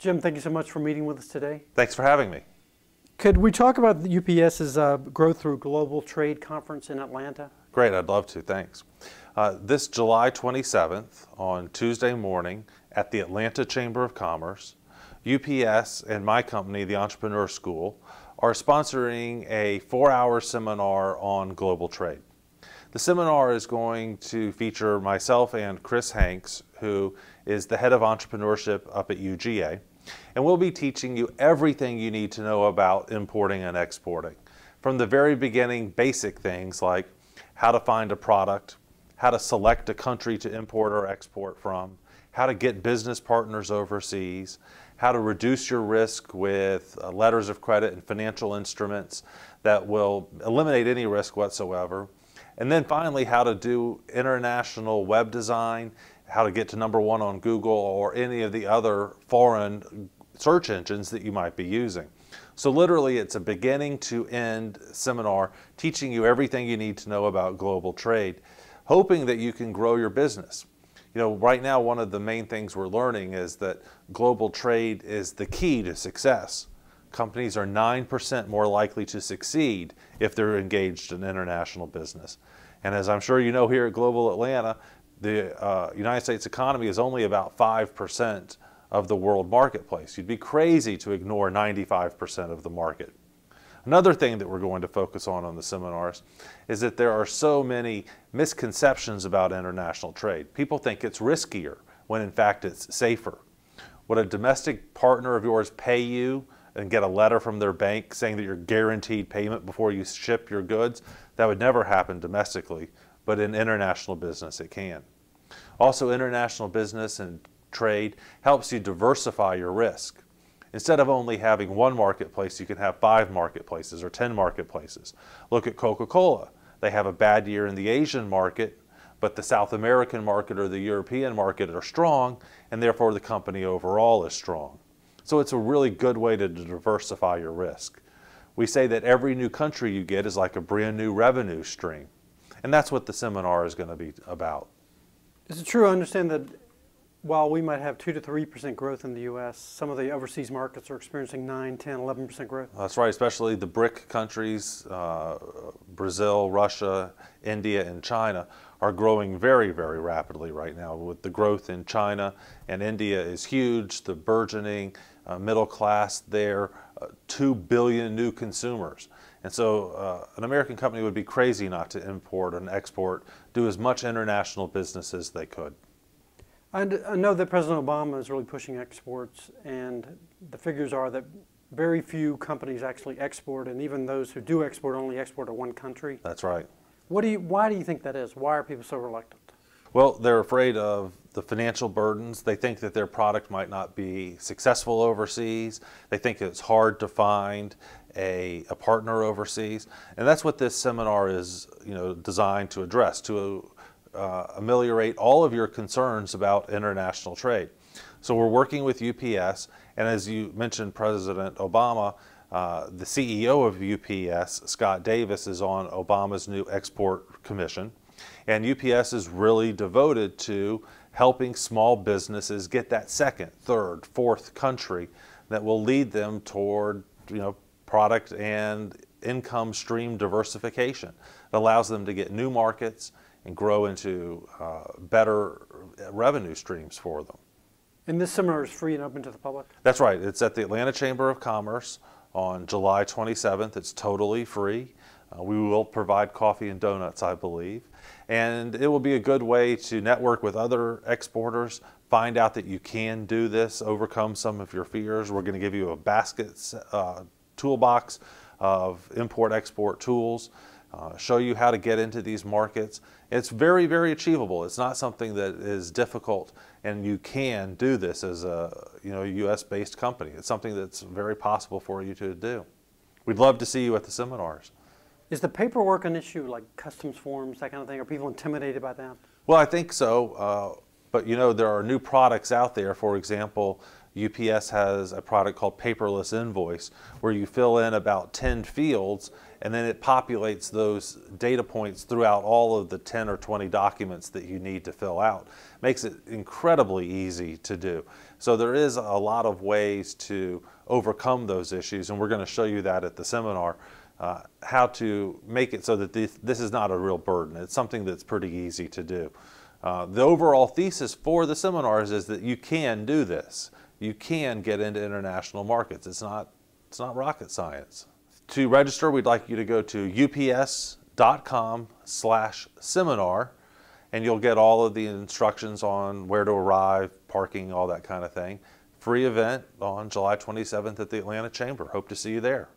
Jim, thank you so much for meeting with us today. Thanks for having me. Could we talk about the UPS's Growth Through Global Trade Conference in Atlanta? Great, I'd love to, thanks. This July 27th, on Tuesday morning, at the Atlanta Chamber of Commerce, UPS and my company, the Entrepreneur School, are sponsoring a 4-hour seminar on global trade. The seminar is going to feature myself and Chris Hanks, who is the head of entrepreneurship up at UGA, and we'll be teaching you everything you need to know about importing and exporting. From the very beginning, basic things like how to find a product, how to select a country to import or export from, how to get business partners overseas, how to reduce your risk with letters of credit and financial instruments that will eliminate any risk whatsoever. And then finally, how to do international web design, how to get to #1 on Google or any of the other foreign search engines that you might be using. So literally, it's a beginning to end seminar teaching you everything you need to know about global trade, hoping that you can grow your business. You know, right now, one of the main things we're learning is that global trade is the key to success. Companies are 9% more likely to succeed if they're engaged in international business. And as I'm sure you know, here at Global Atlanta, the United States economy is only about 5% of the world marketplace. You'd be crazy to ignore 95% of the market. Another thing that we're going to focus on the seminars is that there are so many misconceptions about international trade. People think it's riskier when in fact it's safer. Would a domestic partner of yours pay you and get a letter from their bank saying that you're guaranteed payment before you ship your goods? That would never happen domestically, but in international business it can. Also, international business and trade helps you diversify your risk. Instead of only having one marketplace, you can have 5 marketplaces or 10 marketplaces. Look at Coca-Cola. They have a bad year in the Asian market, but the South American market or the European market are strong, and therefore the company overall is strong. So it's a really good way to diversify your risk. We say that every new country you get is like a brand new revenue stream. And that's what the seminar is going to be about. Is it true, I understand that while we might have 2 to 3% growth in the U.S., some of the overseas markets are experiencing 9, 10, 11% growth? That's right, especially the BRIC countries, Brazil, Russia, India, and China are growing very, very rapidly right now. With the growth in China and India is huge, the burgeoning middle class there, 2 billion new consumers. And so an American company would be crazy not to import and export, do as much international business as they could. I know that President Obama is really pushing exports, and the figures are that very few companies actually export, and even those who do export only export to one country. That's right. Why do you think that is? Why are people so reluctant? Well, they're afraid of the financial burdens. They think that their product might not be successful overseas. They think it's hard to find a partner overseas. And that's what this seminar is, designed to address, to ameliorate all of your concerns about international trade. So we're working with UPS, and as you mentioned, President Obama, the CEO of UPS, Scott Davis, is on Obama's new export commission. And UPS is really devoted to helping small businesses get that second, third, fourth country that will lead them toward, product and income stream diversification. It allows them to get new markets and grow into better revenue streams for them. And this seminar is free and open to the public? That's right. It's at the Atlanta Chamber of Commerce on July 27th. It's totally free. We will provide coffee and donuts, I believe. And it will be a good way to network with other exporters, find out that you can do this, overcome some of your fears. We're going to give you a basket toolbox of import-export tools, show you how to get into these markets. It's very, very achievable. It's not something that is difficult, and you can do this as a U.S.-based company. It's something that's very possible for you to do. We'd love to see you at the seminars. Is the paperwork an issue, like customs forms, that kind of thing? Are people intimidated by that? Well, I think so, but there are new products out there. For example, UPS has a product called Paperless Invoice, where you fill in about 10 fields and then it populates those data points throughout all of the 10 or 20 documents that you need to fill out. Makes it incredibly easy to do. So there is a lot of ways to overcome those issues, and we're going to show you that at the seminar, how to make it so that this is not a real burden. It's something that's pretty easy to do. The overall thesis for the seminars is that you can do this. You can get into international markets. It's not rocket science. To register, we'd like you to go to ups.com/seminar, and you'll get all of the instructions on where to arrive, parking, all that kind of thing. Free event on July 27th at the Atlanta Chamber. Hope to see you there.